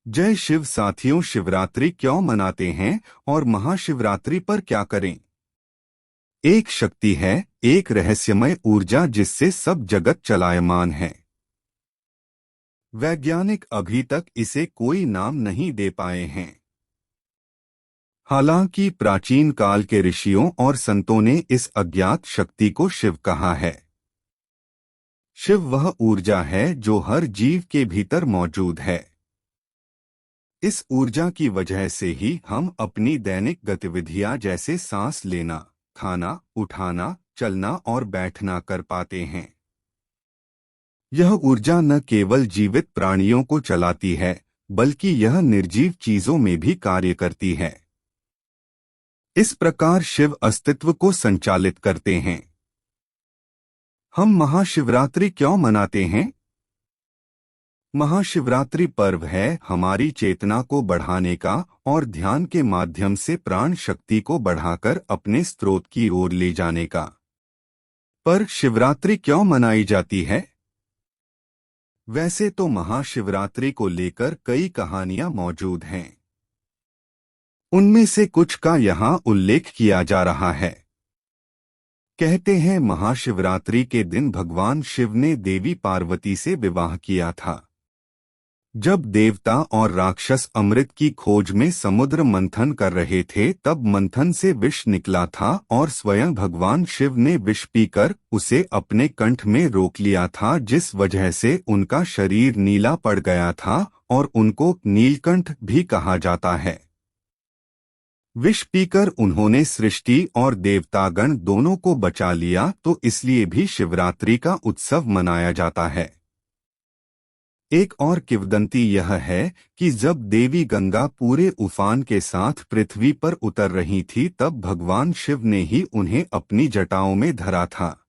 जय शिव साथियों, शिवरात्रि क्यों मनाते हैं और महाशिवरात्रि पर क्या करें? एक शक्ति है, एक रहस्यमय ऊर्जा जिससे सब जगत चलायमान है। वैज्ञानिक अभी तक इसे कोई नाम नहीं दे पाए हैं। हालांकि प्राचीन काल के ऋषियों और संतों ने इस अज्ञात शक्ति को शिव कहा है। शिव वह ऊर्जा है जो हर जीव के भीतर मौजूद है। इस ऊर्जा की वजह से ही हम अपनी दैनिक गतिविधियां जैसे सांस लेना, खाना, उठाना, चलना और बैठना कर पाते हैं। यह ऊर्जा न केवल जीवित प्राणियों को चलाती है, बल्कि यह निर्जीव चीजों में भी कार्य करती है। इस प्रकार शिव अस्तित्व को संचालित करते हैं। हम महाशिवरात्रि क्यों मनाते हैं? महाशिवरात्रि पर्व है हमारी चेतना को बढ़ाने का और ध्यान के माध्यम से प्राण शक्ति को बढ़ाकर अपने स्रोत की ओर ले जाने का। पर शिवरात्रि क्यों मनाई जाती है? वैसे तो महाशिवरात्रि को लेकर कई कहानियां मौजूद हैं। उनमें से कुछ का यहाँ उल्लेख किया जा रहा है। कहते हैं महाशिवरात्रि के दिन भगवान शिव ने देवी पार्वती से विवाह किया था। जब देवता और राक्षस अमृत की खोज में समुद्र मंथन कर रहे थे, तब मंथन से विष निकला था और स्वयं भगवान शिव ने विष पीकर उसे अपने कंठ में रोक लिया था, जिस वजह से उनका शरीर नीला पड़ गया था और उनको नीलकंठ भी कहा जाता है। विष पीकर उन्होंने सृष्टि और देवतागण दोनों को बचा लिया, तो इसलिए भी शिवरात्रि का उत्सव मनाया जाता है। एक और किंवदंती यह है कि जब देवी गंगा पूरे उफान के साथ पृथ्वी पर उतर रही थी, तब भगवान शिव ने ही उन्हें अपनी जटाओं में धरा था,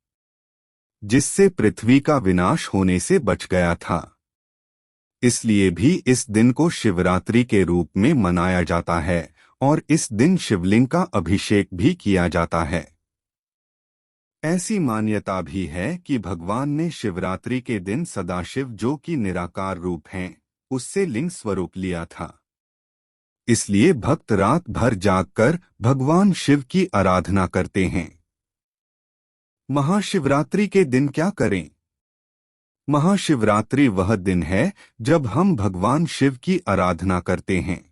जिससे पृथ्वी का विनाश होने से बच गया था। इसलिए भी इस दिन को शिवरात्रि के रूप में मनाया जाता है और इस दिन शिवलिंग का अभिषेक भी किया जाता है। ऐसी मान्यता भी है कि भगवान ने शिवरात्रि के दिन सदाशिव, जो कि निराकार रूप हैं, उससे लिंग स्वरूप लिया था। इसलिए भक्त रात भर जागकर भगवान शिव की आराधना करते हैं। महाशिवरात्रि के दिन क्या करें? महाशिवरात्रि वह दिन है जब हम भगवान शिव की आराधना करते हैं।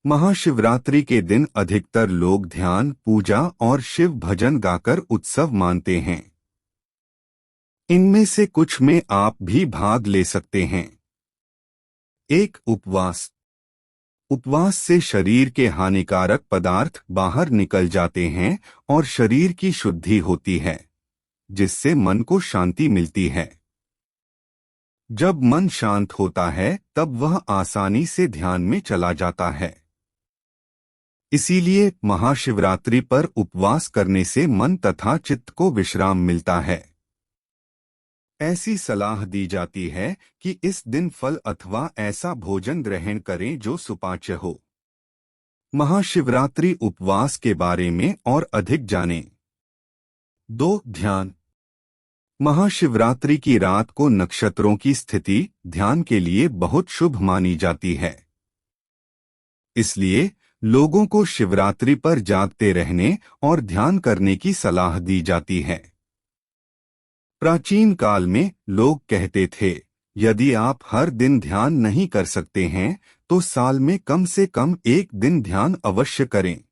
महाशिवरात्रि के दिन अधिकतर लोग ध्यान, पूजा और शिव भजन गाकर उत्सव मानते हैं। इनमें से कुछ में आप भी भाग ले सकते हैं। एक, उपवास। उपवास से शरीर के हानिकारक पदार्थ बाहर निकल जाते हैं और शरीर की शुद्धि होती है, जिससे मन को शांति मिलती है। जब मन शांत होता है, तब वह आसानी से ध्यान में चला जाता है। इसीलिए महाशिवरात्रि पर उपवास करने से मन तथा चित्त को विश्राम मिलता है। ऐसी सलाह दी जाती है कि इस दिन फल अथवा ऐसा भोजन ग्रहण करें जो सुपाच्य हो। महाशिवरात्रि उपवास के बारे में और अधिक जानें। 2, ध्यान। महाशिवरात्रि की रात को नक्षत्रों की स्थिति ध्यान के लिए बहुत शुभ मानी जाती है। इसलिए लोगों को शिवरात्रि पर जागते रहने और ध्यान करने की सलाह दी जाती है। प्राचीन काल में लोग कहते थे, यदि आप हर दिन ध्यान नहीं कर सकते हैं, तो साल में कम से कम एक दिन ध्यान अवश्य करें।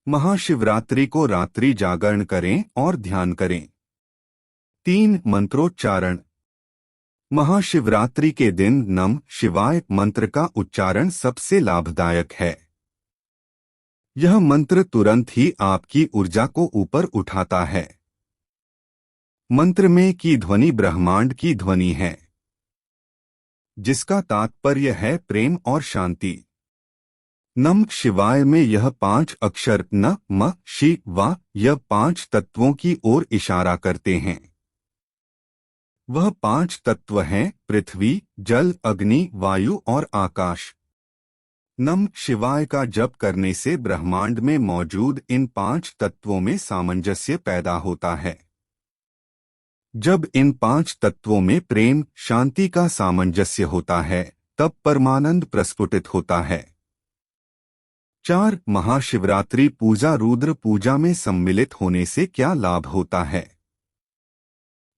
महाशिवरात्रि को रात्रि जागरण करें और ध्यान करें। 3, मंत्रोच्चारण। महाशिवरात्रि के दिन नमः शिवाय मंत्र का उच्चारण सबसे लाभदायक है। यह मंत्र तुरंत ही आपकी ऊर्जा को ऊपर उठाता है। मंत्र में की ध्वनि ब्रह्मांड की ध्वनि है, जिसका तात्पर्य है प्रेम और शांति। नमः शिवाय में यह 5 अक्षर न, म, शि, वा, यह 5 तत्वों की ओर इशारा करते हैं। वह 5 तत्व हैं पृथ्वी, जल, अग्नि, वायु और आकाश। नमः शिवाय का जप करने से ब्रह्मांड में मौजूद इन 5 तत्वों में सामंजस्य पैदा होता है। जब इन 5 तत्वों में प्रेम, शांति का सामंजस्य होता है, तब परमानंद प्रस्फुटित होता है। 4. महाशिवरात्रि पूजा रुद्र पूजा में सम्मिलित होने से क्या लाभ होता है?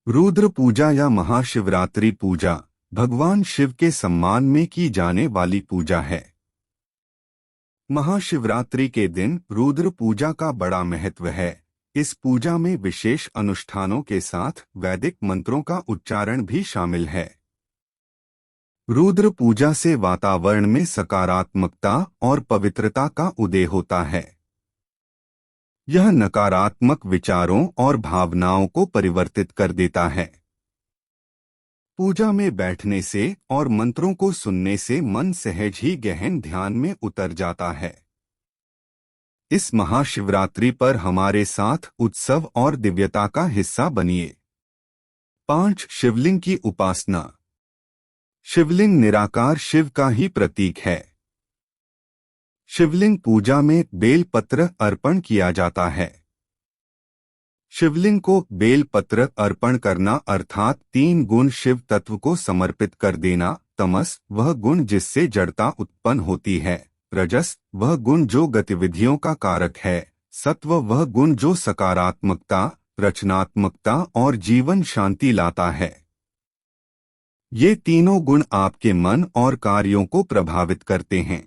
रुद्र पूजा या महाशिवरात्रि पूजा भगवान शिव के सम्मान में की जाने वाली पूजा है। महाशिवरात्रि के दिन रुद्र पूजा का बड़ा महत्व है। इस पूजा में विशेष अनुष्ठानों के साथ वैदिक मंत्रों का उच्चारण भी शामिल है। रुद्र पूजा से वातावरण में सकारात्मकता और पवित्रता का उदय होता है। यह नकारात्मक विचारों और भावनाओं को परिवर्तित कर देता है। पूजा में बैठने से और मंत्रों को सुनने से मन सहज ही गहन ध्यान में उतर जाता है। इस महाशिवरात्रि पर हमारे साथ उत्सव और दिव्यता का हिस्सा बनिए। 5. शिवलिंग की उपासना। शिवलिंग निराकार शिव का ही प्रतीक है। शिवलिंग पूजा में बेलपत्र अर्पण किया जाता है। शिवलिंग को बेलपत्र अर्पण करना अर्थात 3 गुण शिव तत्व को समर्पित कर देना। तमस वह गुण जिससे जड़ता उत्पन्न होती है। रजस वह गुण जो गतिविधियों का कारक है। सत्व वह गुण जो सकारात्मकता, रचनात्मकता और जीवन शांति लाता है। ये तीनों गुण आपके मन और कार्यों को प्रभावित करते हैं।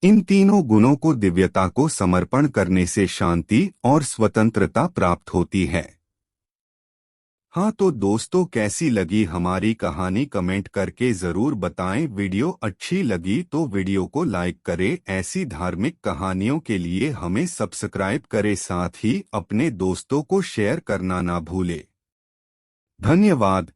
इन तीनों गुणों को दिव्यता को समर्पण करने से शांति और स्वतंत्रता प्राप्त होती है। हाँ तो दोस्तों, कैसी लगी हमारी कहानी कमेंट करके जरूर बताएं। वीडियो अच्छी लगी तो वीडियो को लाइक करें। ऐसी धार्मिक कहानियों के लिए हमें सब्सक्राइब करें, साथ ही अपने दोस्तों को शेयर करना ना भूलें। धन्यवाद।